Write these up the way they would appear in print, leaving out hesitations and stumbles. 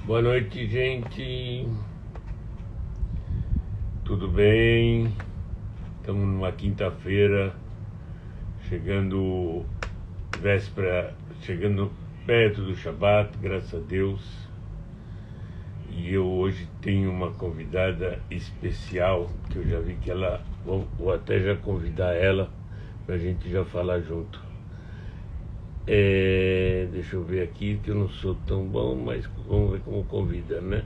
Boa noite, gente. Tudo bem? Estamos numa quinta-feira, chegando véspera, chegando perto do Shabat, graças a Deus. E eu hoje tenho uma convidada especial, que eu já vi que ela, vou até já convidar ela para a gente já falar junto. Deixa eu ver aqui, que eu não sou tão bom, mas vamos ver como convida, né?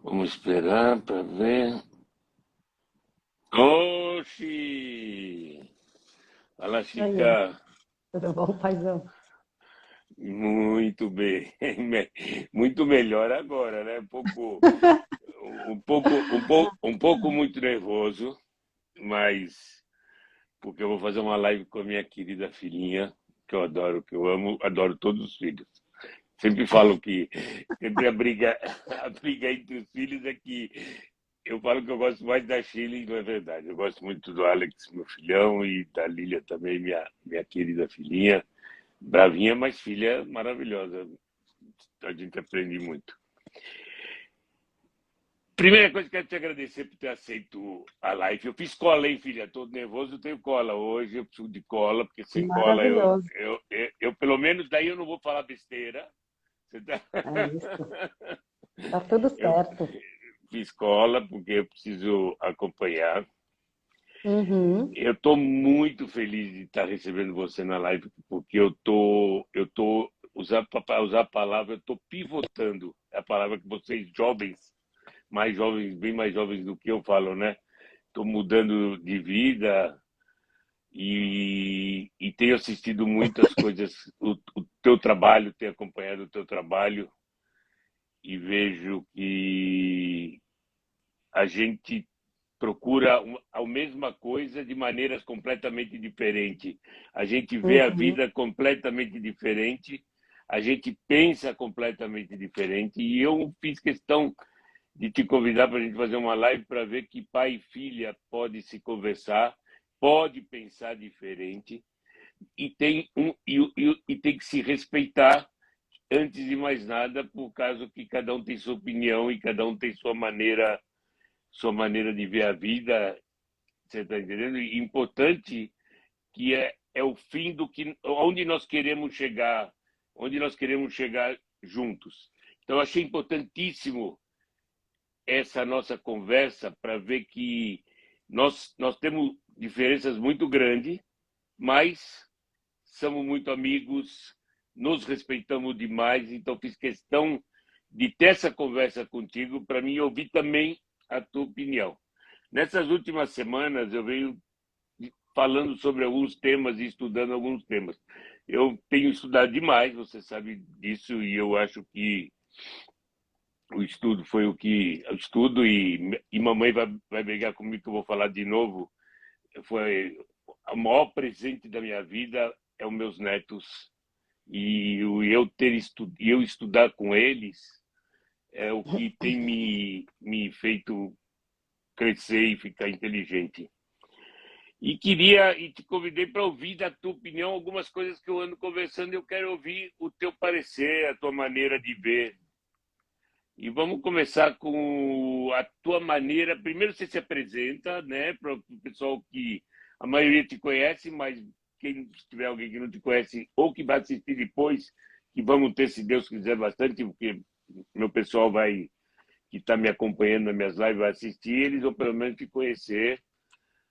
Vamos esperar para ver. Oxi! Fala, Aí, Chica. tudo bom, paizão? Muito bem. Muito melhor agora, né? Um pouco muito nervoso, mas porque eu vou fazer uma live com a minha querida filhinha, que eu adoro, que eu amo, adoro todos os filhos. Sempre falo que sempre a briga entre os filhos é que eu falo que eu gosto mais da Sheila e não é verdade. Eu gosto muito do Alex, meu filhão, e da Lilia também, minha querida filhinha. Bravinha, mas filha maravilhosa. A gente aprende muito. Primeira coisa que eu quero te agradecer por ter aceito a live. Eu fiz cola, hein, filha? Tô nervoso, eu tenho cola. Hoje eu preciso de cola, porque sem cola Maravilhoso. pelo menos, daí eu não vou falar besteira. Você tá... É isso. Tá tudo Eu certo. fiz cola porque eu preciso acompanhar. Uhum. Eu estou muito feliz de estar recebendo você na live, porque para usar a palavra, eu estou pivotando. É a palavra que vocês jovens, mais jovens, bem mais jovens do que eu falo, né? Estou mudando de vida e tenho assistido muitas coisas, o teu trabalho, tenho acompanhado o teu trabalho e vejo que a gente procura a mesma coisa de maneiras completamente diferentes. A gente vê a Uhum. vida completamente diferente, a gente pensa completamente diferente. E eu fiz questão de te convidar para a gente fazer uma live para ver que pai e filha pode se conversar, pode pensar diferente e tem que se respeitar antes de mais nada, por causa que cada um tem sua opinião e cada um tem sua maneira de ver a vida. Você está entendendo? E importante que é o fim do que onde nós queremos chegar juntos. Então, eu achei importantíssimo essa nossa conversa para ver que nós temos diferenças muito grandes, mas somos muito amigos, nos respeitamos demais. Então, fiz questão de ter essa conversa contigo para mim ouvir também a tua opinião. Nessas últimas semanas, eu venho falando sobre alguns temas e estudando alguns temas. Eu tenho estudado demais, você sabe disso, e eu acho que o estudo foi o que. O estudo, e mamãe vai brigar comigo que eu vou falar de novo. Foi o maior presente da minha vida é os meus netos. E eu estudar com eles é o que tem me feito crescer e ficar inteligente. E te convidei para ouvir da tua opinião algumas coisas que eu ando conversando e eu quero ouvir o teu parecer, a tua maneira de ver. E vamos começar com a tua maneira. Primeiro você se apresenta, né, para o pessoal que a maioria te conhece, mas quem tiver alguém que não te conhece ou que vai assistir depois, que vamos ter, se Deus quiser, bastante, porque meu pessoal que está me acompanhando nas minhas lives vai assistir eles, ou pelo menos te conhecer.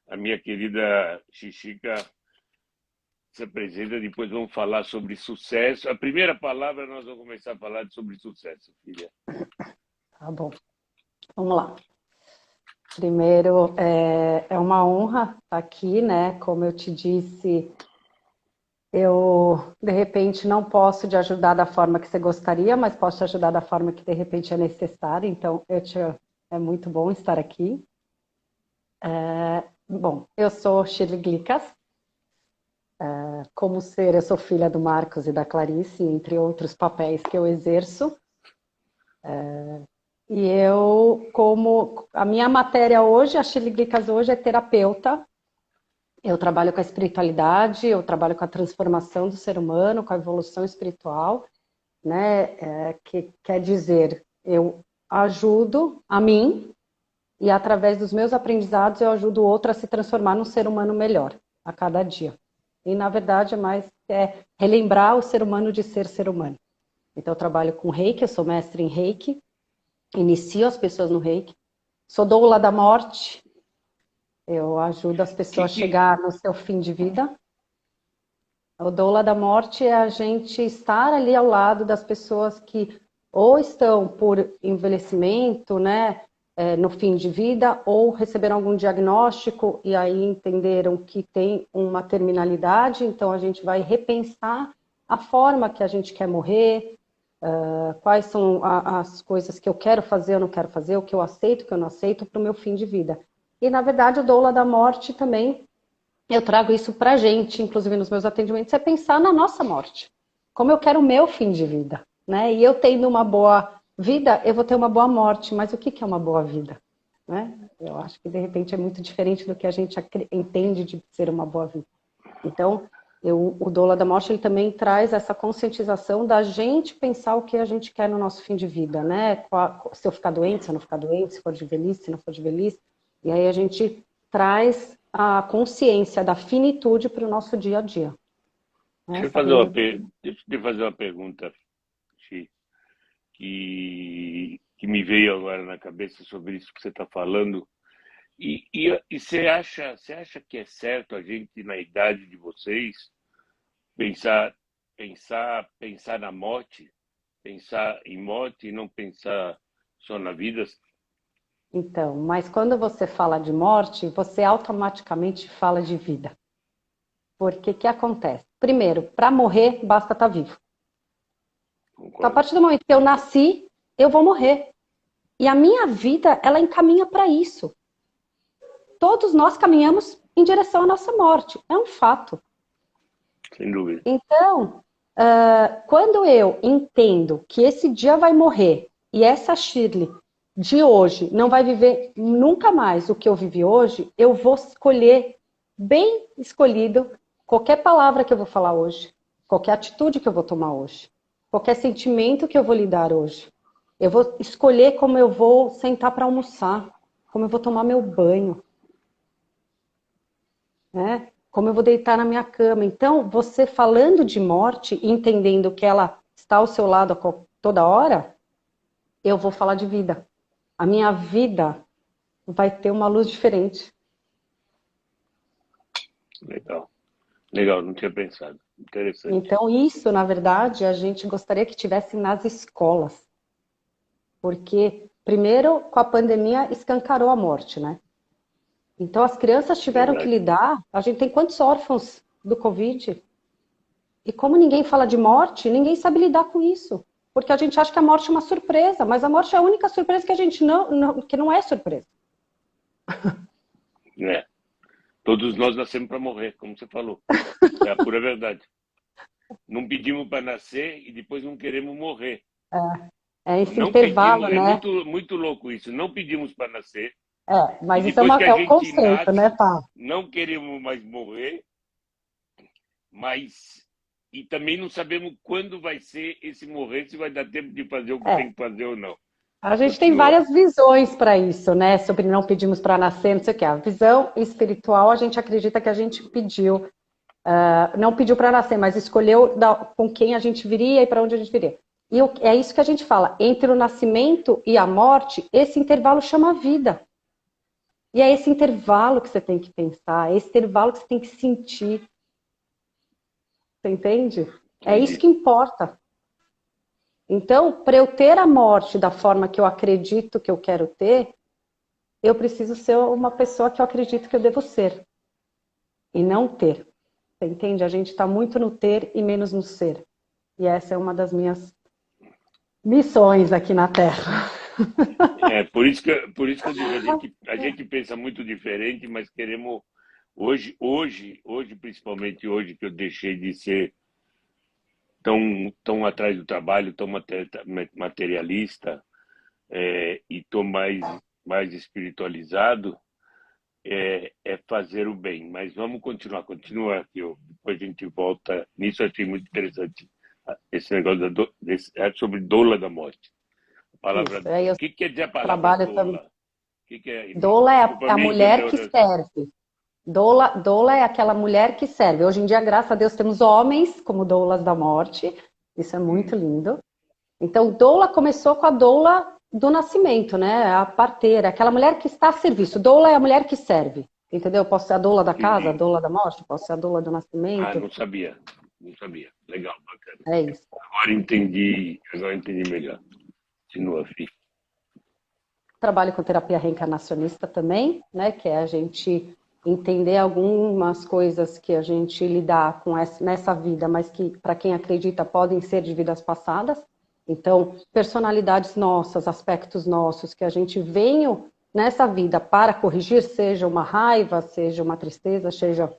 A minha querida Xixica se apresenta, depois vamos falar sobre sucesso. A primeira palavra nós vamos começar a falar sobre sucesso, filha. Tá bom. Vamos lá. Primeiro, é uma honra estar aqui, né? Como eu te disse, eu, de repente, não posso te ajudar da forma que você gostaria, mas posso te ajudar da forma que, de repente, é necessária. Então, é muito bom estar aqui. Bom, eu sou Shirley Glickas. Como ser, eu sou filha do Marcos e da Clarice, entre outros papéis que eu exerço. E eu, como a minha matéria hoje, a Shirley Glickas hoje é terapeuta, Eu trabalho com a espiritualidade, eu trabalho com a transformação do ser humano, com a evolução espiritual, né? Que quer dizer, eu ajudo a mim e através dos meus aprendizados eu ajudo o outro a se transformar num ser humano melhor a cada dia. E na verdade é relembrar o ser humano de ser humano. Então eu trabalho com Reiki, eu sou mestre em Reiki, inicio as pessoas no Reiki, sou doula da morte, eu ajudo as pessoas a Que, chegar no seu fim de vida. O doula da morte é a gente estar ali ao lado das pessoas que ou estão por envelhecimento, né, no fim de vida, ou receberam algum diagnóstico e aí entenderam que tem uma terminalidade, então a gente vai repensar a forma que a gente quer morrer, quais são as coisas que eu quero fazer, eu não quero fazer, o que eu aceito, o que eu não aceito para o meu fim de vida. E na verdade o doula da morte também eu trago isso para a gente, inclusive nos meus atendimentos, é pensar na nossa morte. Como eu quero o meu fim de vida, né? E eu tendo uma boa vida, eu vou ter uma boa morte. Mas o que é uma boa vida? Né? Eu acho que, de repente, é muito diferente do que a gente entende de ser uma boa vida. Então, o doula da morte, ele também traz essa conscientização da gente pensar o que a gente quer no nosso fim de vida, né? Se eu ficar doente, se eu não ficar doente, se for de velhice, se não for de velhice. E aí a gente traz a consciência da finitude para o nosso dia a dia. Né? Sabendo... deixa eu te fazer uma pergunta, Xi, que me veio agora na cabeça sobre isso que você está falando. E você acha que é certo a gente, na idade de vocês, pensar, pensar na morte, pensar em morte e não pensar só na vida? Então, mas quando você fala de morte, você automaticamente fala de vida. Porque o que acontece? Primeiro, para morrer, basta estar vivo. Então, a Concordo. partir do momento que eu nasci, eu vou morrer. E a minha vida, ela encaminha para isso. Todos nós caminhamos em direção à nossa morte. É um fato. Sem dúvida. Então, quando eu entendo que esse dia vai morrer e essa Shirley de hoje não vai viver nunca mais o que eu vivi hoje, eu vou escolher bem escolhido qualquer palavra que eu vou falar hoje, qualquer atitude que eu vou tomar hoje, qualquer sentimento que eu vou lidar hoje. Eu vou escolher como eu vou sentar para almoçar, como eu vou tomar meu banho, né? Como eu vou deitar na minha cama. Então, você falando de morte, entendendo que ela está ao seu lado toda hora, eu vou falar de vida. A minha vida vai ter uma luz diferente. Legal. Legal, não tinha pensado. Interessante. Então, isso, na verdade, a gente gostaria que tivesse nas escolas. Porque, primeiro, com a pandemia, escancarou a morte, né? Então, as crianças tiveram que Verdade. lidar. A gente tem quantos órfãos do Covid? E como ninguém fala de morte, ninguém sabe lidar com isso. Porque a gente acha que a morte é uma surpresa, mas a morte é a única surpresa que a gente que não é surpresa. É. Todos nós nascemos para morrer, como você falou. É a pura verdade. Não pedimos para nascer e depois não queremos morrer. É esse Não intervalo, pedimos, é né? muito louco isso. Não pedimos para nascer e Mas isso depois que a é um gente conceito, né, nasce, Pá? não queremos mais morrer, mas e também não sabemos quando vai ser esse morrer, se vai dar tempo de fazer o que tem É. que fazer ou não. A gente tem Continua. várias visões para isso, né? Sobre não pedimos para nascer, não sei o quê. A visão espiritual, a gente acredita que a gente pediu, não pediu para nascer, mas escolheu com quem a gente viria e para onde a gente viria. E é isso que a gente fala. Entre o nascimento e a morte, esse intervalo chama vida. E é esse intervalo que você tem que pensar, é esse intervalo que você tem que sentir. Você entende? É isso Entendi. que importa. Então, para eu ter a morte da forma que eu acredito que eu quero ter, eu preciso ser uma pessoa que eu acredito que eu devo ser. E não ter. Você entende? A gente está muito no ter e menos no ser. E essa é uma das minhas missões aqui na Terra. É por isso que eu digo, a gente pensa muito diferente, mas queremos hoje, principalmente hoje que eu deixei de ser tão atrás do trabalho, tão materialista, e estou mais espiritualizado, é fazer o bem. Mas vamos continuar, continua, que depois a gente volta. Nisso eu achei muito interessante esse negócio sobre doula da morte. A palavra, Isso. Aí eu o que quer dizer a palavra trabalho também. doula? O que é? Doula é Desculpa a minha mulher que ignorância. serve. Doula é aquela mulher que serve. Hoje em dia, graças a Deus, temos homens como doulas da morte. Isso é muito lindo. Então, doula começou com a doula do nascimento, né? A parteira, aquela mulher que está a serviço. Doula é a mulher que serve, entendeu? Posso ser a doula da casa, a Entendi. doula da morte, posso ser a doula do Ah, nascimento. não sabia. Não sabia. Legal, bacana. É isso. Agora entendi melhor. Continua, Fih. Trabalho com terapia reencarnacionista também, né? Que é a gente entender algumas coisas que a gente lidar com nessa vida, mas que, para quem acredita, podem ser de vidas passadas. Então, personalidades nossas, aspectos nossos, que a gente venha nessa vida para corrigir, seja uma raiva, seja uma tristeza, seja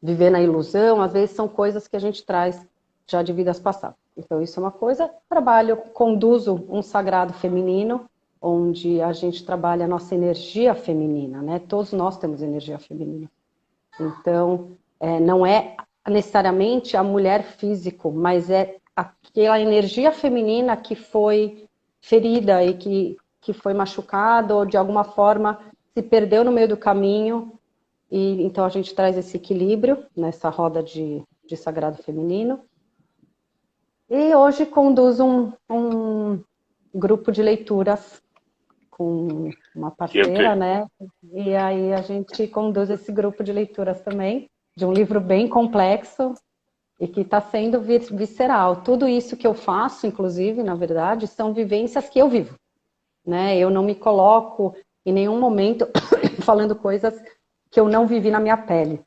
viver na ilusão, às vezes são coisas que a gente traz já de vidas passadas. Então, isso é uma coisa. Trabalho, conduzo um sagrado feminino, onde a gente trabalha a nossa energia feminina, né? Todos nós temos energia feminina. Então, não é necessariamente a mulher físico, mas é aquela energia feminina que foi ferida e que foi machucada ou de alguma forma se perdeu no meio do caminho. E então a gente traz esse equilíbrio nessa roda de sagrado feminino. E hoje conduzo um grupo de leituras com uma parceira, né? E aí a gente conduz esse grupo de leituras também, de um livro bem complexo e que está sendo visceral. Tudo isso que eu faço, inclusive, na verdade, são vivências que eu vivo, né? Eu não me coloco em nenhum momento falando coisas que eu não vivi na minha pele.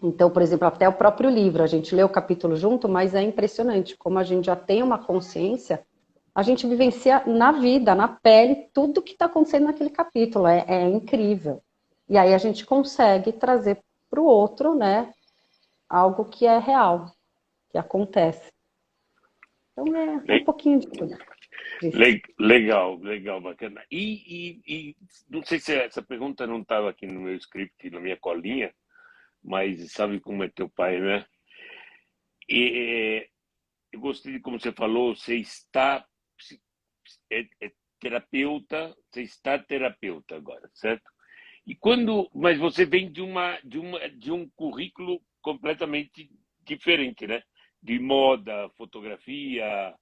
Então, por exemplo, até o próprio livro, a gente lê o capítulo junto, mas é impressionante como a gente já tem uma consciência, a gente vivencia na vida, na pele, tudo que está acontecendo naquele capítulo. É incrível. E aí a gente consegue trazer para o outro, né, algo que é real, que acontece. Então é um pouquinho de tudo. Legal, legal, bacana. E não sei se essa pergunta não estava aqui no meu script, na minha colinha, mas sabe como é teu pai, né? E, eu gostei de como você falou, você está terapeuta, você está terapeuta agora, certo? Mas você vem de um currículo completamente diferente, né? De moda, fotografia,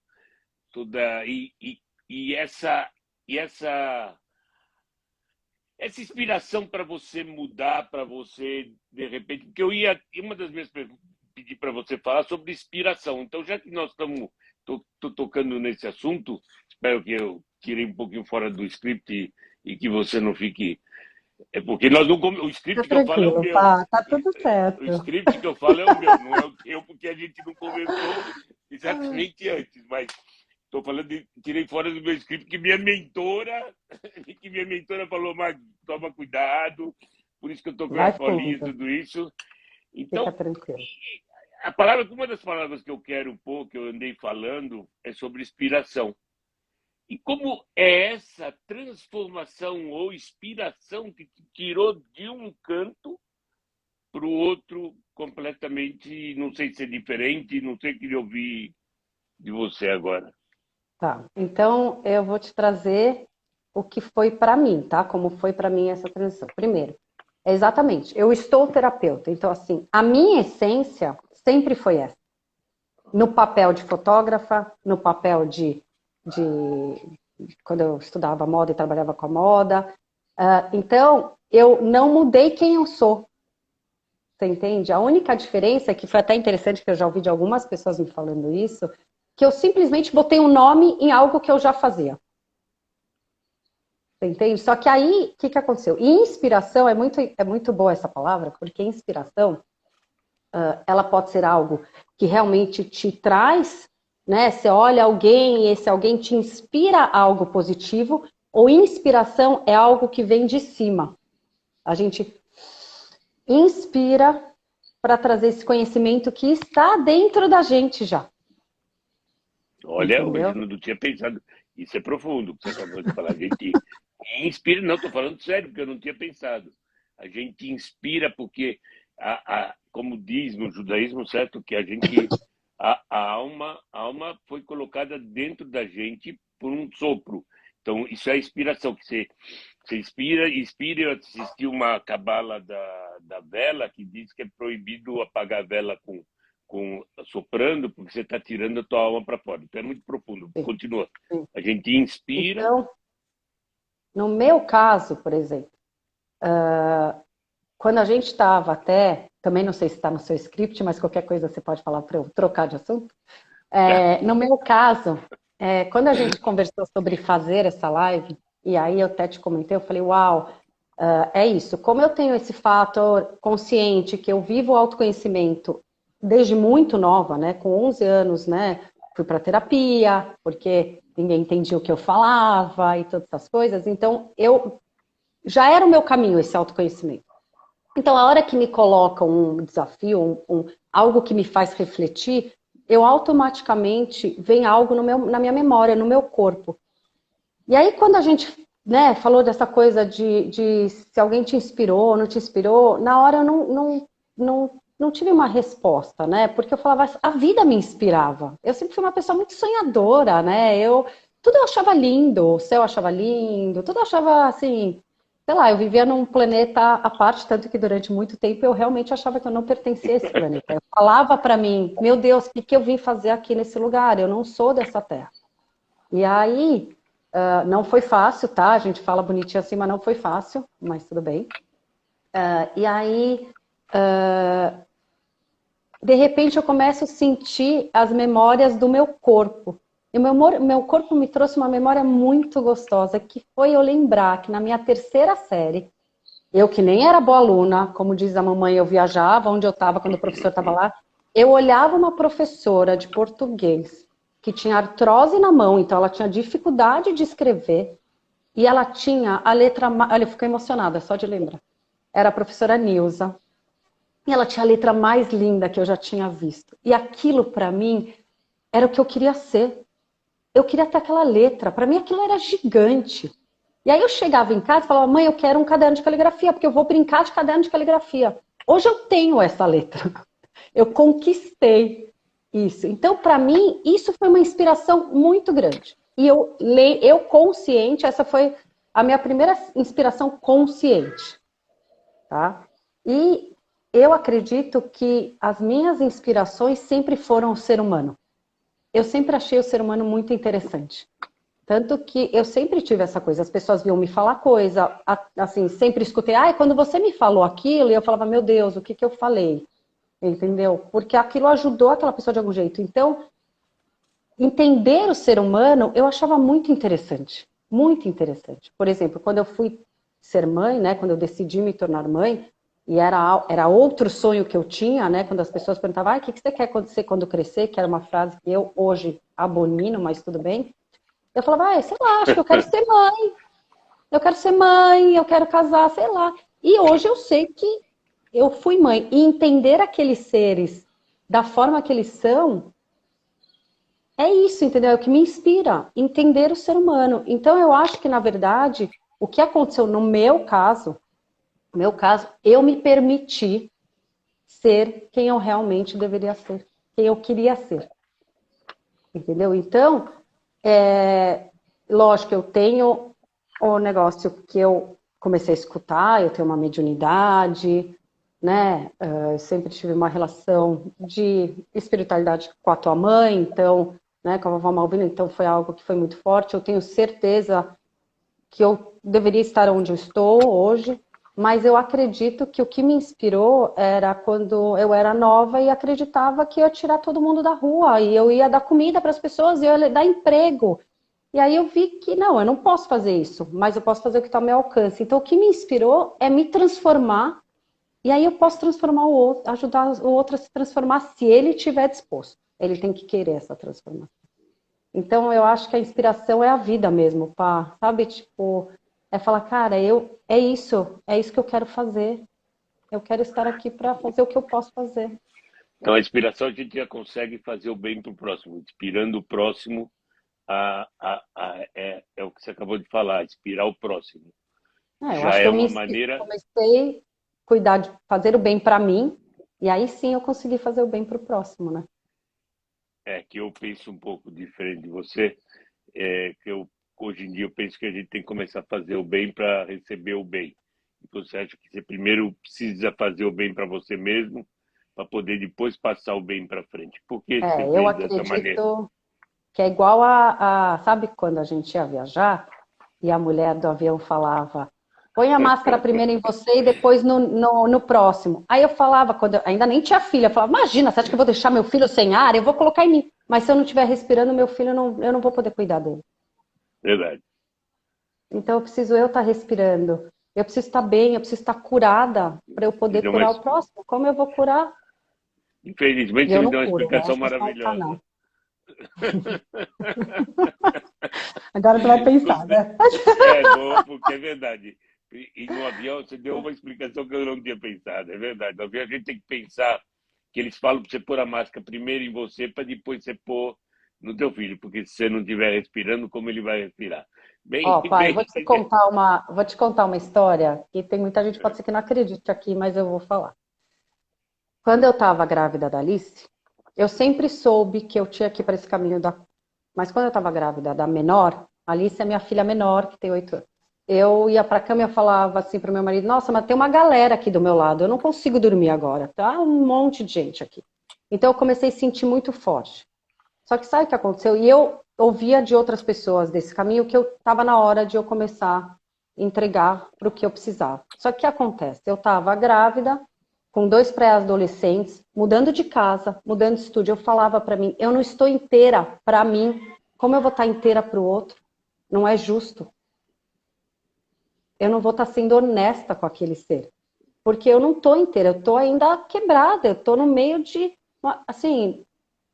toda e essa inspiração para você mudar, para você de repente, porque uma das minhas perguntas pedir para você falar sobre inspiração. Então, já que nós estamos tocando nesse assunto, espero que eu tirei um pouquinho fora do script e que você não fique. É porque nós não, o Tá script que eu falo é o tranquilo, meu. tá tudo O certo. script que eu falo é o meu, não é o teu, porque a gente não conversou exatamente antes, mas estou falando tirei fora do meu script que minha mentora falou, mas toma cuidado, por isso que eu estou com a Vai colinha e fundo, tudo isso. fica Então, tranquilo. uma das palavras que eu quero pôr, que eu andei falando, é sobre inspiração. E como é essa transformação ou inspiração que te tirou de um canto para o outro completamente, não sei se é diferente, não sei o que eu ouvi de você agora. Tá, então eu vou te trazer o que foi para mim, tá? Como foi para mim essa transição. Primeiro, exatamente, eu estou terapeuta, então assim, a minha essência sempre foi essa. No papel de fotógrafa, no papel de quando eu estudava moda e trabalhava com a moda. Então, eu não mudei quem eu sou. Você entende? A única diferença, que foi até interessante, que eu já ouvi de algumas pessoas me falando isso, que eu simplesmente botei um nome em algo que eu já fazia. Você entende? Só que aí, o que aconteceu? E inspiração, é muito boa essa palavra, porque inspiração, ela pode ser algo que realmente te traz, né? Você olha alguém e esse alguém te inspira algo positivo, ou inspiração é algo que vem de cima. A gente inspira para trazer esse conhecimento que está dentro da gente já. Olha, hoje Entendeu? eu não tinha pensado. Isso é profundo, o que você acabou de falar. A gente Inspira, não, estou falando sério, porque eu não tinha pensado. A gente inspira porque, como diz no judaísmo, certo, que a alma foi colocada dentro da gente por um sopro. Então, isso é a inspiração, que você inspira. Eu assisti uma cabala da vela que diz que é proibido apagar a vela com soprando, porque você está tirando a tua alma para fora. Então, é muito profundo. Sim, Continua. sim. A gente inspira. Então, no meu caso, por exemplo, quando a gente estava até, também não sei se está no seu script, mas qualquer coisa você pode falar para eu trocar de assunto. No meu caso, quando a gente conversou sobre fazer essa live, e aí eu até te comentei, eu falei, uau, é isso. Como eu tenho esse fator consciente, que eu vivo o autoconhecimento desde muito nova, né, com 11 anos, né, fui para terapia, porque ninguém entendia o que eu falava e todas essas coisas, então eu já era o meu caminho esse autoconhecimento. Então, a hora que me colocam um desafio, algo que me faz refletir, eu automaticamente vem algo na minha memória, no meu corpo. E aí, quando a gente, né, falou dessa coisa de se alguém te inspirou, não te inspirou, na hora eu não tive uma resposta, né? Porque eu falava, a vida me inspirava. Eu sempre fui uma pessoa muito sonhadora, né? Tudo eu achava lindo, o céu eu achava lindo, tudo eu achava assim, sei lá, eu vivia num planeta à parte, tanto que durante muito tempo eu realmente achava que eu não pertencia a esse planeta. Eu falava para mim, meu Deus, o que eu vim fazer aqui nesse lugar? Eu não sou dessa terra. E aí, não foi fácil, tá? A gente fala bonitinho assim, mas não foi fácil, mas tudo bem. E aí, de repente, eu começo a sentir as memórias do meu corpo. E meu corpo me trouxe uma memória muito gostosa, que foi eu lembrar que na minha terceira série, eu que nem era boa aluna, como diz a mamãe, eu viajava onde eu estava quando o professor estava lá, eu olhava uma professora de português que tinha artrose na mão, então ela tinha dificuldade de escrever, e ela tinha a letra... Olha, eu fico emocionada só de lembrar. Era a professora Nilza. E ela tinha a letra mais linda que eu já tinha visto. E aquilo, para mim, era o que eu queria ser. Eu queria ter aquela letra. Para mim, aquilo era gigante. E aí eu chegava em casa e falava, mãe, eu quero um caderno de caligrafia, porque eu vou brincar de caderno de caligrafia. Hoje eu tenho essa letra. Eu conquistei isso. Então, para mim, isso foi uma inspiração muito grande. E eu consciente, essa foi a minha primeira inspiração consciente. Tá? E eu acredito que as minhas inspirações sempre foram o ser humano. Eu sempre achei o ser humano muito interessante. Tanto que eu sempre tive essa coisa, as pessoas vinham me falar coisa, assim, sempre escutei, quando você me falou aquilo, e eu falava, meu Deus, o que eu falei? Entendeu? Porque aquilo ajudou aquela pessoa de algum jeito. Então, entender o ser humano, eu achava muito interessante. Muito interessante. Por exemplo, quando eu fui ser mãe, né, quando eu decidi me tornar mãe, e era outro sonho que eu tinha, né, quando as pessoas perguntavam, o que você quer acontecer quando crescer? Que era uma frase que eu hoje abomino, mas tudo bem. Eu falava, sei lá, acho que eu quero ser mãe. Eu quero ser mãe, eu quero casar, sei lá. E hoje eu sei que eu fui mãe. E entender aqueles seres da forma que eles são, é isso, entendeu? É o que me inspira, entender o ser humano. Então eu acho que, na verdade, o que aconteceu no meu caso, eu me permiti ser quem eu realmente deveria ser, quem eu queria ser. Entendeu? Então, lógico, eu tenho o negócio que eu comecei a escutar, eu tenho uma mediunidade, né? Eu sempre tive uma relação de espiritualidade com a tua mãe, então, né, com a vovó Malvina, então foi algo que foi muito forte. Eu tenho certeza que eu deveria estar onde eu estou hoje, mas eu acredito que o que me inspirou era quando eu era nova e acreditava que eu ia tirar todo mundo da rua, e eu ia dar comida para as pessoas, e eu ia dar emprego. E aí eu vi que não, eu não posso fazer isso, mas eu posso fazer o que está ao meu alcance. Então o que me inspirou é me transformar, e aí eu posso transformar o outro, ajudar o outro a se transformar se ele estiver disposto. Ele tem que querer essa transformação. Então, eu acho que a inspiração é a vida mesmo, pá. Sabe? Tipo, é falar, cara, é isso que eu quero fazer. Eu quero estar aqui para fazer o que eu posso fazer. Então, a inspiração a gente já consegue fazer o bem para o próximo, inspirando o próximo, é o que você acabou de falar, inspirar o próximo. Eu Já acho que é eu uma maneira, comecei a cuidar de fazer o bem para mim, e aí sim eu consegui fazer o bem para o próximo, né? que eu penso um pouco diferente de você, que hoje em dia eu penso que a gente tem que começar a fazer o bem para receber o bem. Então, você acha que você primeiro precisa fazer o bem para você mesmo, para poder depois passar o bem para frente? Por que você Eu vê dessa maneira? acredito que é igual sabe quando a gente ia viajar e a mulher do avião falava, põe a máscara primeiro em você e depois no próximo. Aí eu falava, quando eu ainda nem tinha filha, eu falava, imagina, você acha que eu vou deixar meu filho sem ar? Eu vou colocar em mim. Mas se eu não estiver respirando, meu filho, eu não vou poder cuidar dele. Verdade. Então eu preciso estar respirando. Eu preciso estar bem, eu preciso estar curada para eu Me poder deu curar mais... o próximo. Como eu vou curar? Infelizmente, E você eu me não deu uma curo, explicação lógico, só maravilhosa. encanar. Agora tu vai pensar, Gostei. né? Vou, porque é verdade. E no avião você deu uma explicação que eu não tinha pensado. É verdade. No avião a gente tem que pensar que eles falam para você pôr a máscara primeiro em você, para depois você pôr no teu filho, porque se você não estiver respirando, como ele vai respirar? Bem, Ó, pai, bem. vou te contar uma história que tem muita gente pode ser que não acredite aqui, mas eu vou falar. Quando eu estava grávida da Alice, eu sempre soube que eu tinha que ir para esse caminho da. Mas quando eu estava grávida da menor, a Alice é minha filha menor, que tem 8 anos. Eu ia para a cama e eu falava assim para o meu marido: Nossa, mas tem uma galera aqui do meu lado, eu não consigo dormir agora, tá um monte de gente aqui. Então eu comecei a sentir muito forte. Só que sabe o que aconteceu? E eu ouvia de outras pessoas desse caminho que eu estava na hora de eu começar a entregar para o que eu precisava. Só que o que acontece? Eu estava grávida, com 2 pré-adolescentes, mudando de casa, mudando de estúdio. Eu falava para mim, eu não estou inteira para mim, como eu vou estar inteira para o outro? Não é justo. Eu não vou estar sendo honesta com aquele ser. Porque eu não estou inteira, eu estou ainda quebrada, eu estou no meio de, assim,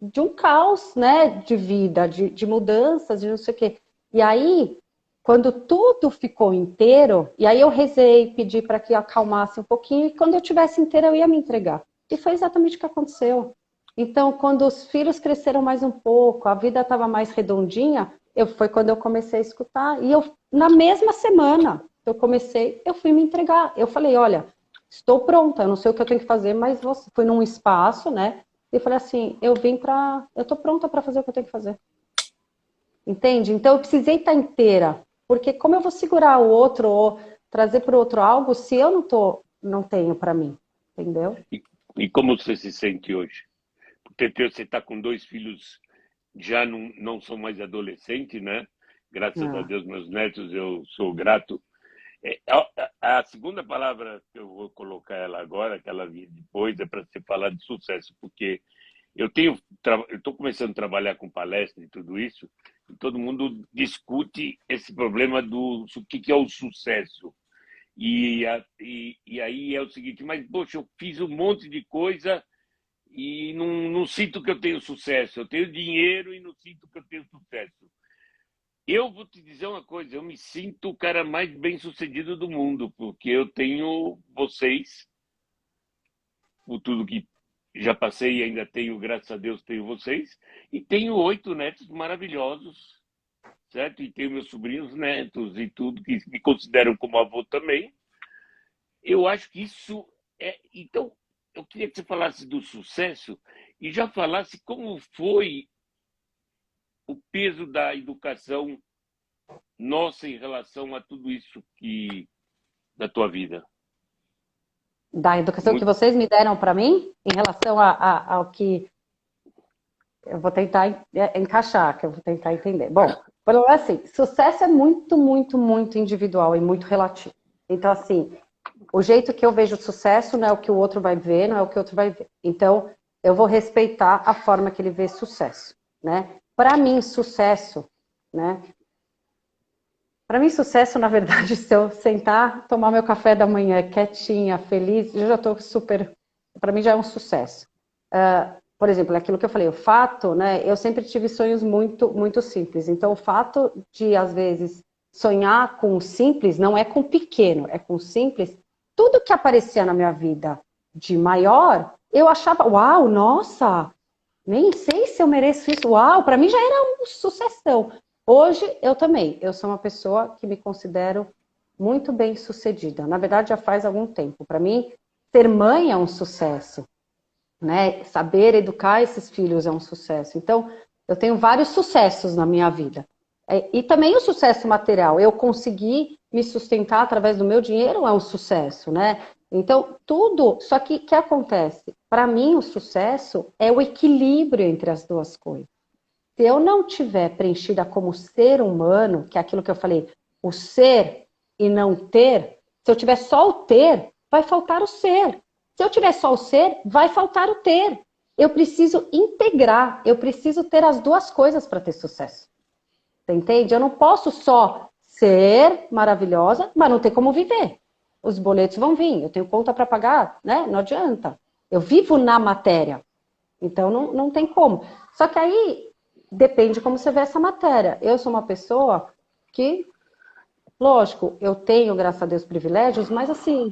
de um caos, né, de vida, de mudanças, de não sei o quê. E aí, quando tudo ficou inteiro, e aí eu rezei, pedi para que acalmasse um pouquinho, e quando eu tivesse inteira, eu ia me entregar. E foi exatamente o que aconteceu. Então, quando os filhos cresceram mais um pouco, a vida estava mais redondinha, foi quando eu comecei a escutar. E eu, na mesma semana que eu comecei, eu fui me entregar. Eu falei, olha, estou pronta, eu não sei o que eu tenho que fazer, mas fui num espaço, né? E falei assim, eu tô pronta para fazer o que eu tenho que fazer. Entende? Então eu precisei estar inteira, porque como eu vou segurar o outro ou trazer para o outro algo se eu não tenho para mim, entendeu? E como você se sente hoje? Porque você está com 2 filhos, já não são mais adolescentes, né? Graças a Ah, Deus, meus netos, eu sou grato. A segunda palavra que eu vou colocar ela agora, que ela vinha depois, é para você falar de sucesso, porque eu estou começando a trabalhar com palestra e tudo isso, e todo mundo discute esse problema do o que é o sucesso. E aí é o seguinte, mas poxa, eu fiz um monte de coisa e não sinto que eu tenho sucesso. Eu tenho dinheiro e não sinto que eu tenho sucesso. Eu vou te dizer uma coisa, eu me sinto o cara mais bem-sucedido do mundo, porque eu tenho vocês, por tudo que já passei e ainda tenho, graças a Deus, tenho vocês, e tenho 8 netos maravilhosos, certo? E tenho meus sobrinhos netos e tudo, que me consideram como avô também. Eu acho que isso é. Então, eu queria que você falasse do sucesso e já falasse como foi o peso da educação nossa em relação a tudo isso da tua vida. da educação que Muito, vocês me deram para mim, em relação ao que eu vou tentar encaixar, que eu vou tentar entender. Bom, pelo menos assim, sucesso é muito, muito, muito individual e muito relativo. Então, assim, o jeito que eu vejo o sucesso não é o que o outro vai ver, não é o que o outro vai ver. Então, eu vou respeitar a forma que ele vê sucesso, né? Para mim, sucesso, né? Para mim, sucesso, na verdade, se eu sentar, tomar meu café da manhã quietinha, feliz, eu já estou super. Para mim já é um sucesso. Por exemplo, aquilo que eu falei, o fato, né? Eu sempre tive sonhos muito, muito simples. Então, o fato de, às vezes, sonhar com o simples não é com pequeno, é com simples. Tudo que aparecia na minha vida de maior, eu achava, uau, nossa, Nem sei se eu mereço isso. Uau, para mim já era uma sucessão. Hoje eu também. Eu sou uma pessoa que me considero muito bem sucedida. Na verdade, já faz algum tempo. Para mim, ser mãe é um sucesso, né? Saber educar esses filhos é um sucesso. Então, eu tenho vários sucessos na minha vida. E também o sucesso material. Eu conseguir me sustentar através do meu dinheiro é um sucesso, né? Então, tudo. Só que o que acontece? Para mim, o sucesso é o equilíbrio entre as duas coisas. Se eu não tiver preenchida como ser humano, que é aquilo que eu falei, o ser e não ter, se eu tiver só o ter, vai faltar o ser. Se eu tiver só o ser, vai faltar o ter. Eu preciso integrar, eu preciso ter as duas coisas para ter sucesso. Você entende? Eu não posso só ser maravilhosa, mas não ter como viver. Os boletos vão vir, eu tenho conta para pagar, né? Não adianta. Eu vivo na matéria, então não tem como. Só que aí depende de como você vê essa matéria. Eu sou uma pessoa que, lógico, eu tenho, graças a Deus, privilégios, mas assim,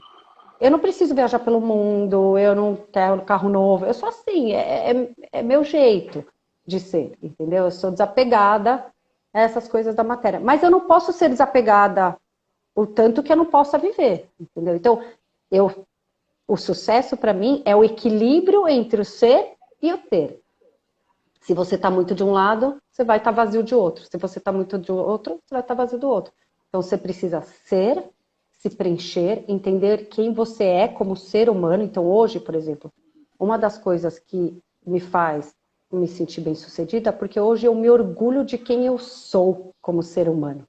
eu não preciso viajar pelo mundo, eu não quero carro novo, eu sou assim, é meu jeito de ser, entendeu? Eu sou desapegada a essas coisas da matéria. Mas eu não posso ser desapegada o tanto que eu não possa viver, entendeu? Então, o sucesso para mim é o equilíbrio entre o ser e o ter. Se você está muito de um lado, você vai estar vazio de outro. Se você está muito de outro, você vai estar vazio do outro. Então você precisa ser, se preencher, entender quem você é como ser humano. Então hoje, por exemplo, uma das coisas que me faz me sentir bem-sucedida, porque hoje eu me orgulho de quem eu sou como ser humano.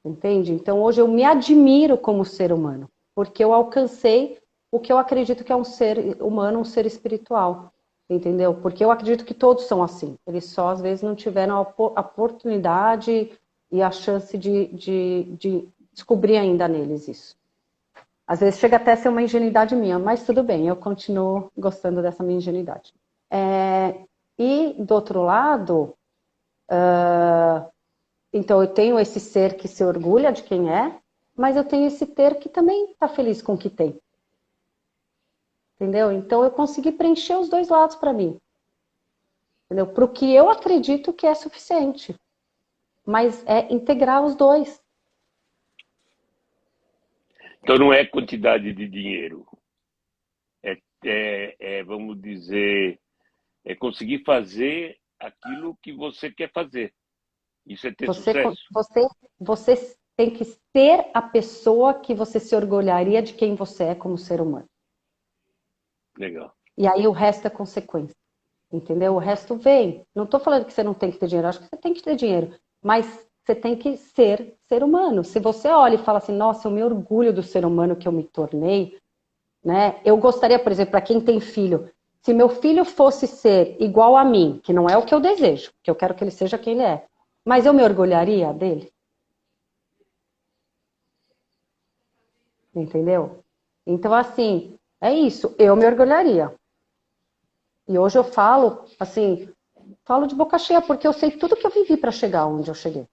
Entende? Então hoje eu me admiro como ser humano, porque eu alcancei o que eu acredito que é um ser humano, um ser espiritual. Entendeu? Porque eu acredito que todos são assim. Eles só às vezes não tiveram a oportunidade e a chance de descobrir ainda neles isso. Às vezes chega até a ser uma ingenuidade minha, mas tudo bem, eu continuo gostando dessa minha ingenuidade. E do outro lado, então eu tenho esse ser que se orgulha de quem é, mas eu tenho esse ter que também está feliz com o que tem. Entendeu? Então eu consegui preencher os dois lados para mim. Entendeu? Para o que eu acredito que é suficiente. Mas é integrar os dois. Então não é quantidade de dinheiro, vamos dizer, é conseguir fazer aquilo que você quer fazer. Isso é ter Você, sucesso. você tem que ser a pessoa que você se orgulharia de quem você é como ser humano. Legal. E aí o resto é consequência. Entendeu? O resto vem. Não estou falando que você não tem que ter dinheiro, acho que você tem que ter dinheiro. Mas você tem que ser ser humano. Se você olha e fala assim, nossa, eu me orgulho do ser humano que eu me tornei, né? Eu gostaria, por exemplo, para quem tem filho, se meu filho fosse ser igual a mim, que não é o que eu desejo, que eu quero que ele seja quem ele é, mas eu me orgulharia dele, entendeu? Então, assim, é isso, eu me orgulharia. E hoje eu falo, assim, falo de boca cheia, porque eu sei tudo que eu vivi para chegar onde eu cheguei.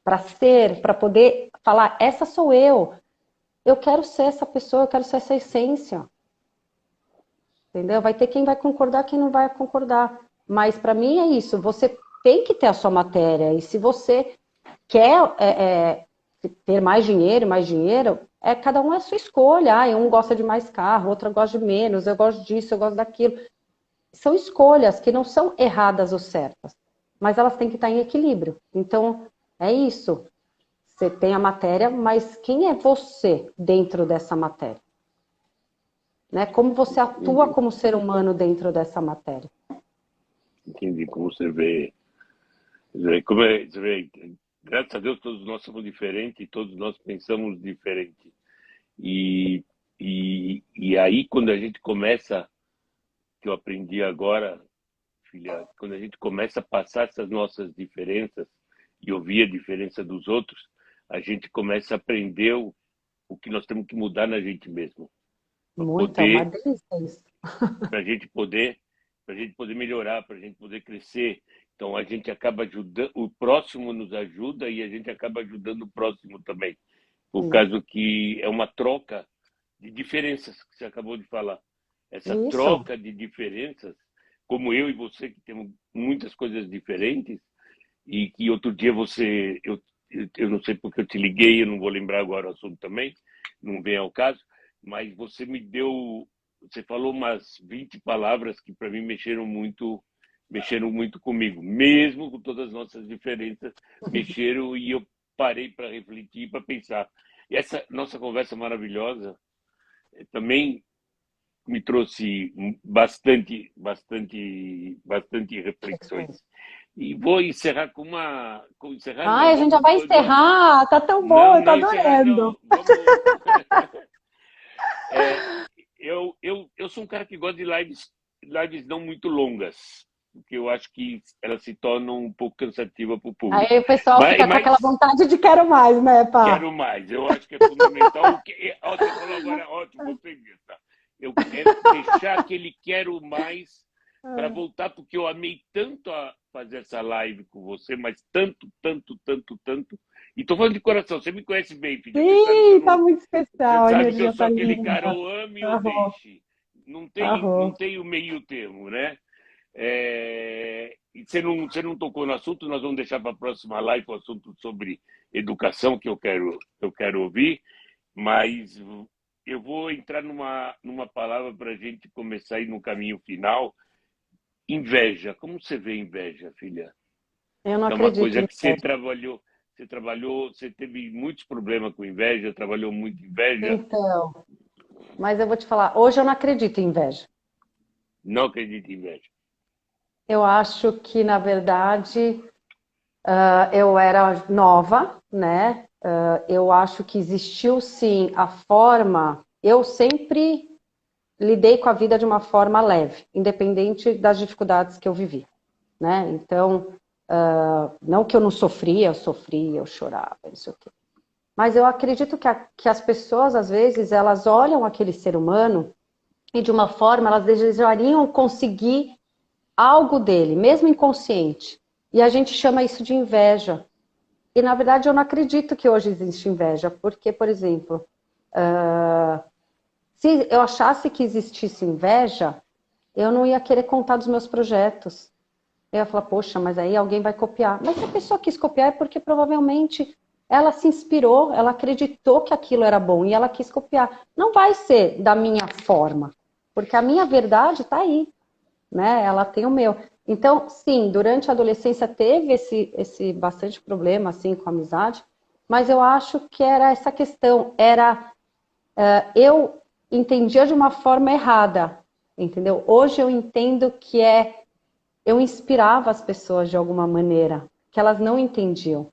Para ser, para poder falar, essa sou eu. Eu quero ser essa pessoa, eu quero ser essa essência. Entendeu? Vai ter quem vai concordar, quem não vai concordar. Mas para mim é isso. Você tem que ter a sua matéria. E se você quer ter mais dinheiro, cada um é a sua escolha. Ah, um gosta de mais carro, outro gosta de menos. Eu gosto disso, eu gosto daquilo. São escolhas que não são erradas ou certas, mas elas têm que estar em equilíbrio. Então é isso. Você tem a matéria, mas quem é você dentro dessa matéria? Né? Como você atua Entendi. como ser humano dentro dessa matéria? Entendi como você vê. Você vê, graças a Deus todos nós somos diferentes e todos nós pensamos diferente. E, e aí quando a gente começa, que eu aprendi agora, filha, quando a gente começa a passar essas nossas diferenças e ouvir a diferença dos outros, a gente começa a aprender o que nós temos que mudar na gente mesmo, para Muito, é uma poder, delícia isso. para a gente poder, para a gente poder melhorar, para a gente poder crescer. Então a gente acaba ajudando, o próximo nos ajuda e a gente acaba ajudando o próximo também, por Sim. causa que é uma troca de diferenças que você acabou de falar. Essa Isso, troca de diferenças como eu e você, que temos muitas coisas diferentes, e que outro dia eu não sei porque eu te liguei, eu não vou lembrar agora o assunto também, não vem ao caso, mas você falou umas 20 palavras que para mim mexeram muito comigo, mesmo com todas as nossas diferenças, mexeram e eu parei para refletir, para pensar. E essa nossa conversa maravilhosa também me trouxe bastante reflexões. E vou encerrar encerrar não, Ai, a gente já vai encerrar, tá tão bom, não, eu tô não encerrar adorando. não, vamos, é, eu sou um cara que gosta de lives não muito longas, porque eu acho que elas se tornam um pouco cansativas para o público. Aí o pessoal Mas, fica com aquela mas vontade de quero mais, né, pá? quero mais, eu acho que é fundamental. Você falou agora, ótimo, gostei disso. Tá? Eu quero deixar aquele quero mais para voltar, porque eu amei tanto a fazer essa live com você, mas tanto, tanto, tanto, tanto. E tô falando de coração, você me conhece bem, filha. Sim, tá muito Você especial, a sabe que eu energia sou tá aquele cara, linda. ou ame ou Arro, deixe. Não arro. tem o meio termo, né? E você não tocou no assunto, nós vamos deixar para a próxima live o assunto sobre educação que eu quero ouvir, mas eu vou entrar numa palavra para a gente começar a ir no caminho final. Inveja. Como você vê inveja, filha? Eu não Que é uma acredito coisa em que inveja. você teve muitos problemas com inveja, trabalhou muito inveja. Então, mas eu vou te falar, hoje eu não acredito em inveja. Não acredito em inveja. Eu acho que, na verdade, eu era nova, né? Eu acho que existiu sim a forma. Eu sempre lidei com a vida de uma forma leve, independente das dificuldades que eu vivi, né? Então, não que eu não sofria, eu sofria, eu chorava, não sei o quê. Mas eu acredito que as pessoas, às vezes, elas olham aquele ser humano e, de uma forma, elas desejariam conseguir algo dele, mesmo inconsciente. E a gente chama isso de inveja. E, na verdade, eu não acredito que hoje existe inveja, porque, por exemplo, se eu achasse que existisse inveja, eu não ia querer contar dos meus projetos. Eu ia falar, poxa, mas aí alguém vai copiar. Mas se a pessoa quis copiar é porque provavelmente ela se inspirou, ela acreditou que aquilo era bom e ela quis copiar. Não vai ser da minha forma, porque a minha verdade está aí, né? Ela tem o meu. Então, sim, durante a adolescência teve esse bastante problema assim com a amizade, mas eu acho que era essa questão, eu entendia de uma forma errada, entendeu? Hoje eu entendo que eu inspirava as pessoas de alguma maneira, que elas não entendiam.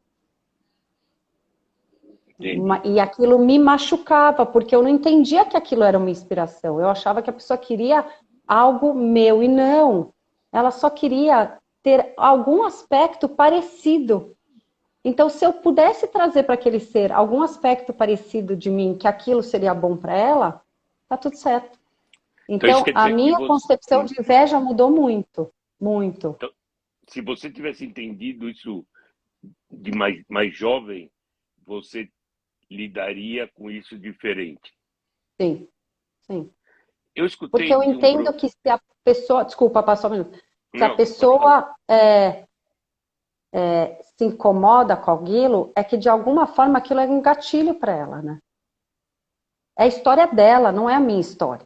Entendi. E aquilo me machucava, porque eu não entendia que aquilo era uma inspiração. Eu achava que a pessoa queria algo meu, e não. Ela só queria ter algum aspecto parecido. Então, se eu pudesse trazer para aquele ser algum aspecto parecido de mim, que aquilo seria bom para ela, tá tudo certo. Então isso Então, quer a dizer que minha concepção de inveja mudou muito, muito. então, se você tivesse entendido isso de mais jovem, você lidaria com isso diferente. Sim, sim. Eu Porque escutei eu de um entendo que se a pessoa. Desculpa, passou um minuto. Se a Não, pode falar. pessoa se incomoda com aquilo, é que de alguma forma aquilo é um gatilho para ela, né? É a história dela, não é a minha história.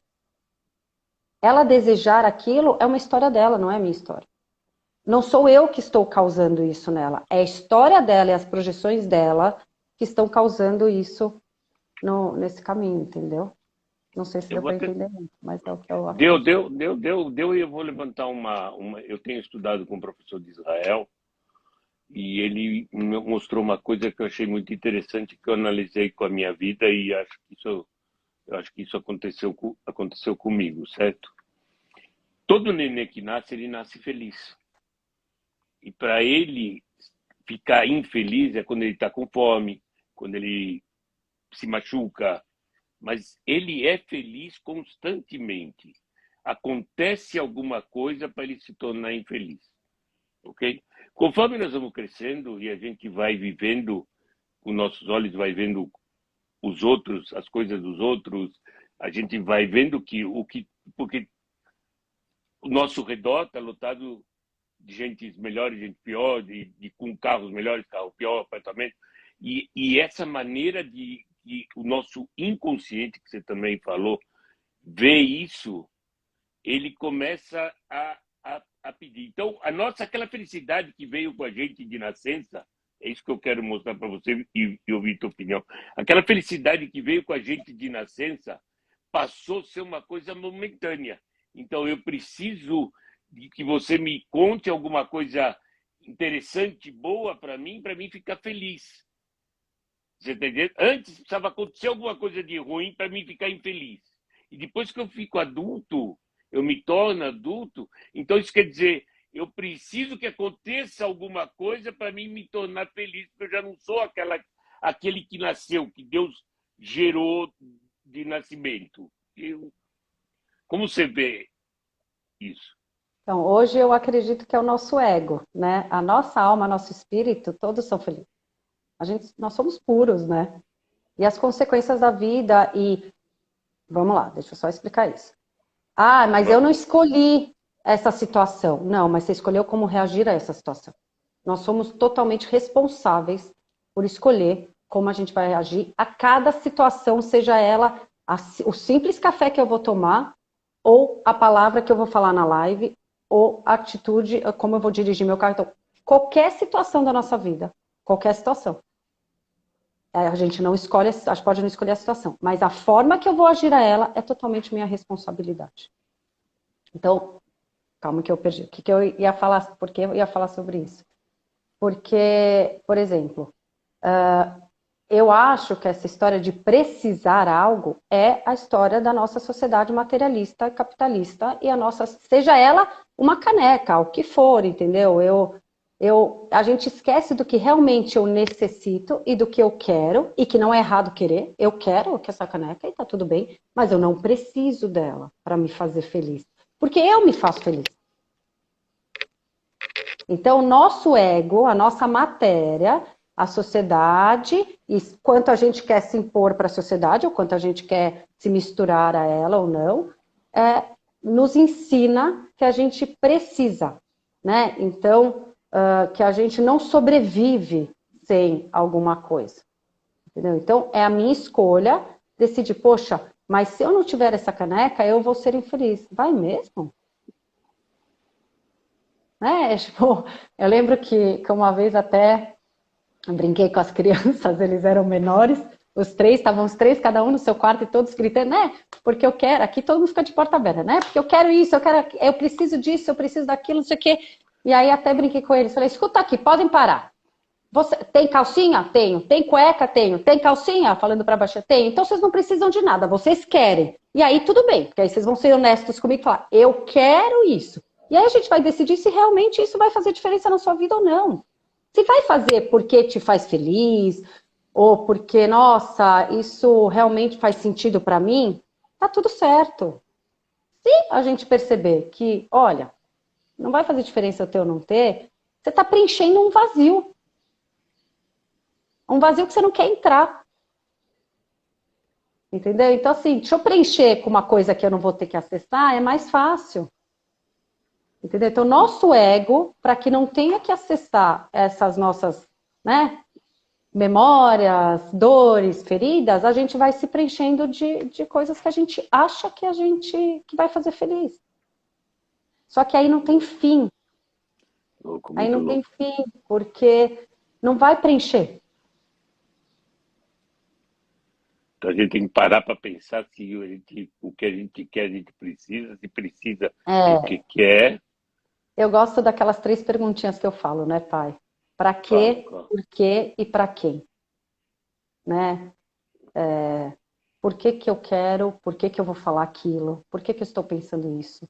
Ela desejar aquilo é uma história dela, não é a minha história. Não sou eu que estou causando isso nela. É a história dela e as projeções dela que estão causando isso nesse caminho, entendeu? Não sei se Eu deu vou para ter... entender muito, mas é o que eu acredito. E eu vou levantar uma. Eu tenho estudado com um professor de Israel e ele me mostrou uma coisa que eu achei muito interessante, que eu analisei com a minha vida e eu acho que isso aconteceu comigo, certo? Todo nenê que nasce, ele nasce feliz. E para ele ficar infeliz é quando ele está com fome, quando ele se machuca, mas ele é feliz constantemente. Acontece alguma coisa para ele se tornar infeliz, ok? Conforme nós vamos crescendo e a gente vai vivendo, com nossos olhos vai vendo os outros, as coisas dos outros, a gente vai vendo porque o nosso redor está lotado de gente melhor e gente pior, com carros melhores, carro pior, apartamento. E essa maneira de o nosso inconsciente, que você também falou, vê isso, ele começa a pedir. Então, aquela felicidade que veio com a gente de nascença, é isso que eu quero mostrar para você e ouvir tua opinião. Aquela felicidade que veio com a gente de nascença passou a ser uma coisa momentânea. Então, eu preciso de que você me conte alguma coisa interessante, boa para mim ficar feliz. Você tá entendendo? Antes precisava acontecer alguma coisa de ruim para mim ficar infeliz. E depois que eu fico adulto, eu me torno adulto, então isso quer dizer, eu preciso que aconteça alguma coisa para mim me tornar feliz, porque eu já não sou aquele que nasceu, que Deus gerou de nascimento. Como você vê isso? Então, hoje eu acredito que é o nosso ego, né? A nossa alma, nosso espírito, todos são felizes. Nós somos puros, né? E as consequências da vida vamos lá, deixa eu só explicar isso. Ah, mas eu não escolhi essa situação. Não, mas você escolheu como reagir a essa situação. Nós somos totalmente responsáveis por escolher como a gente vai reagir a cada situação, seja ela o simples café que eu vou tomar, ou a palavra que eu vou falar na live, ou a atitude, como eu vou dirigir meu carro. Então, qualquer situação da nossa vida, qualquer situação. A gente não escolhe, a gente pode não escolher a situação, mas a forma que eu vou agir a ela é totalmente minha responsabilidade. Então, calma que eu perdi. O que eu ia falar? Por que eu ia falar sobre isso? Porque, por exemplo, eu acho que essa história de precisar algo é a história da nossa sociedade materialista, capitalista, e seja ela uma caneca, o que for, entendeu? A gente esquece do que realmente eu necessito e do que eu quero, e que não é errado querer. Eu quero que essa caneca e tá tudo bem, mas eu não preciso dela para me fazer feliz. Porque eu me faço feliz. Então, o nosso ego, a nossa matéria, a sociedade, e quanto a gente quer se impor para a sociedade, ou quanto a gente quer se misturar a ela ou não, nos ensina que a gente precisa, né? Então, que a gente não sobrevive sem alguma coisa. Entendeu? Então, é a minha escolha decidir, poxa, mas se eu não tiver essa caneca, eu vou ser infeliz. Vai mesmo? Tipo, eu lembro que uma vez até brinquei com as crianças, eles eram menores, estavam os três, cada um no seu quarto e todos gritando, né? Porque eu quero, aqui todo mundo fica de porta aberta, né? Porque eu quero isso, eu preciso disso, eu preciso daquilo, não sei o quê. E aí até brinquei com eles, falei, escuta aqui, podem parar. Você tem calcinha? Tenho. Tem cueca? Tenho. Tem calcinha? Falando para baixo, tenho. Então vocês não precisam de nada, vocês querem. E aí tudo bem, porque aí vocês vão ser honestos comigo e falar, eu quero isso. E aí a gente vai decidir se realmente isso vai fazer diferença na sua vida ou não. Se vai fazer porque te faz feliz, ou porque, nossa, isso realmente faz sentido para mim, tá tudo certo. Se a gente perceber que, olha, não vai fazer diferença eu ter ou não ter, você está preenchendo um vazio. Um vazio que você não quer entrar. Entendeu? Então, assim, deixa eu preencher com uma coisa que eu não vou ter que acessar, é mais fácil. Entendeu? Então, nosso ego, para que não tenha que acessar essas nossas, né, memórias, dores, feridas, a gente vai se preenchendo de coisas que a gente acha que vai fazer feliz. Só que aí não tem fim. Aí não tem fim, porque não vai preencher. Então a gente tem que parar para pensar se o que a gente quer, a gente precisa, se precisa porque quer. Eu gosto daquelas 3 perguntinhas que eu falo, né, pai? Para quê, por quê e para quem? Né? Por que que eu quero? Por que que eu vou falar aquilo? Por que que eu estou pensando isso?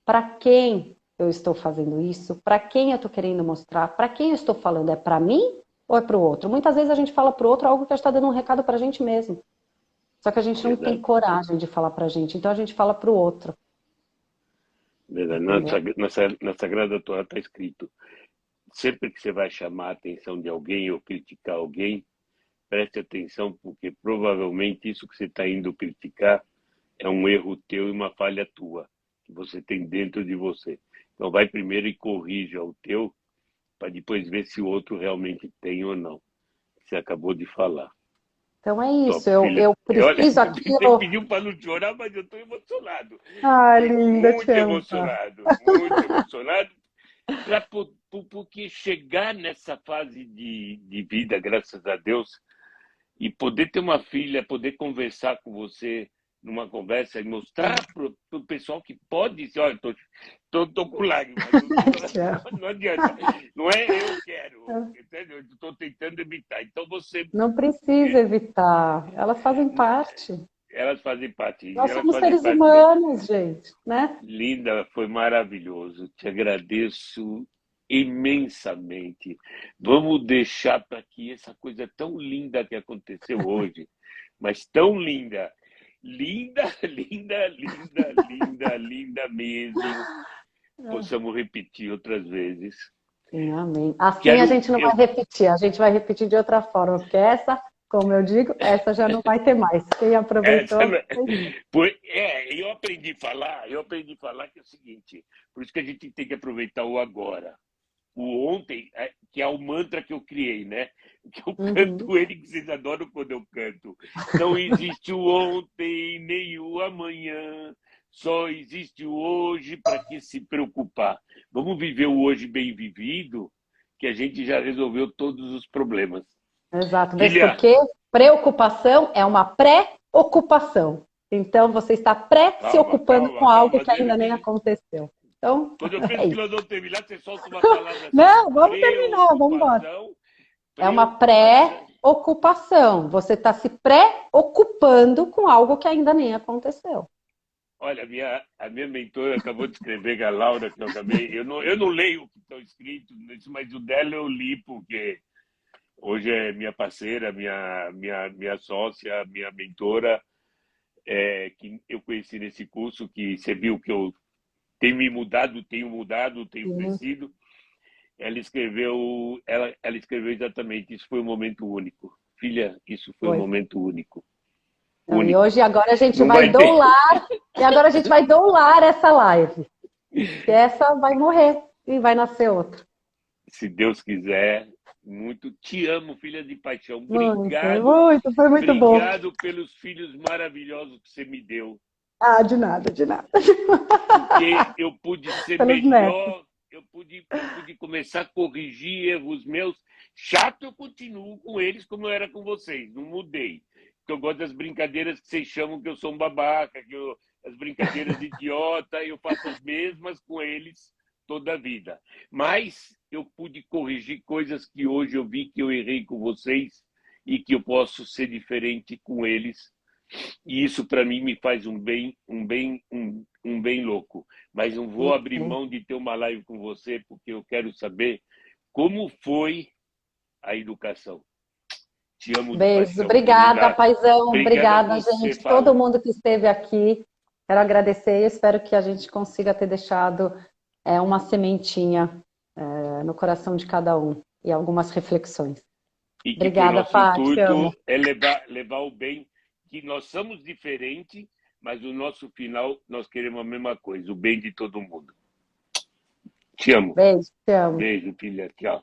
Para quem eu estou fazendo isso? Para quem eu estou querendo mostrar? Para quem eu estou falando? É para mim ou é para o outro? Muitas vezes a gente fala para o outro algo que está dando um recado para a gente mesmo. Só que a gente não tem coragem de falar para a gente. Então a gente fala para o outro. Verdade. Na Sagrada Torá está escrito, sempre que você vai chamar a atenção de alguém ou criticar alguém, preste atenção, porque provavelmente isso que você está indo criticar é um erro teu e uma falha tua. que você tem dentro de você. Então vai primeiro e corrija o teu, para depois ver se o outro realmente tem ou não. Você acabou de falar. Então é Top, isso, eu, filha. eu Olha, preciso você aquilo. pediu para não chorar, mas eu estou emocionado. Ah, E linda, te muito amo, tá? emocionado, muito emocionado. Porque chegar nessa fase de vida, graças a Deus, e poder ter uma filha, poder conversar com você numa conversa e mostrar para o pessoal que pode ser, olha, tô com lágrimas, Te amo. não adianta, não é eu quero, entendeu? Estou tentando evitar. Então você, Não precisa evitar, elas fazem parte. elas fazem parte, Nós elas somos fazem seres parte mesmo. humanos, gente, né? Linda, foi maravilhoso. Te agradeço imensamente. Vamos deixar para que essa coisa tão linda que aconteceu hoje, mas tão linda, linda, linda, linda, linda, linda mesmo, possamos repetir outras vezes. Sim, amém. Assim a Quero, gente não vai repetir, a gente vai repetir de outra forma, porque essa, como eu digo, essa já não vai ter mais. Quem essa, aproveitou, aproveitou. eu aprendi a falar que é o seguinte, por isso que a gente tem que aproveitar o agora. O ontem, que é o mantra que eu criei, né? Que eu Uhum. canto ele, que vocês adoram quando eu canto. Não existe o ontem, nem o amanhã, só existe o hoje para que se preocupar. Vamos viver o hoje bem vivido, que a gente já resolveu todos os problemas. Exato, mesmo Filha, porque preocupação é uma pré-ocupação. Então, você está pré-se calma, ocupando com calma, algo calma. que ainda nem aconteceu. Então, Quando eu é penso que isso. nós vamos terminar, você solta uma palavra assim: Não, vamos terminar, vamos embora. preocupação, É uma preocupação. pré-ocupação. Você está se pré-ocupando com algo que ainda nem aconteceu. Olha, a minha mentora acabou de escrever, a Laura, que eu acabei. Eu não leio o que está escrito, mas o dela eu li, porque hoje é minha parceira, minha sócia, minha mentora, que eu conheci nesse curso, que você viu que eu tenho mudado, tenho Sim, crescido. Ela escreveu exatamente: isso foi um momento único. Filha, isso foi um foi. momento único. Não, e Único. hoje, agora a gente Não vai vai ter. doular, e agora a gente vai doular essa live. Que essa vai morrer e vai nascer outra. Se Deus quiser, muito. Te amo, filha de paixão. Muito, Obrigado, muito, foi muito bom. obrigado pelos filhos maravilhosos que você me deu. Ah, de nada, de nada. Porque eu pude ser Pelos netos. melhor, eu pude começar a corrigir erros meus. Chato, eu continuo com eles como eu era com vocês, não mudei. Porque eu gosto das brincadeiras que vocês chamam que eu sou um babaca, as brincadeiras idiota, eu faço as mesmas com eles toda a vida. Mas eu pude corrigir coisas que hoje eu vi que eu errei com vocês e que eu posso ser diferente com eles. E isso para mim me faz um bem louco. Mas não vou abrir mão de ter uma live com você, porque eu quero saber como foi a educação. Te amo de Beijos. paixão, Obrigada, querida. paizão. Obrigada a Obrigada, você, gente. Todo Fábio. mundo que esteve aqui. Quero agradecer e espero que a gente consiga ter deixado uma sementinha no coração de cada um e algumas reflexões. E que o Obrigada, nosso Pá. Te amo. intuito é levar o bem, que nós somos diferentes, mas o nosso final nós queremos a mesma coisa, o bem de todo mundo. Te amo. Beijo, te amo. Beijo, filha. Tchau.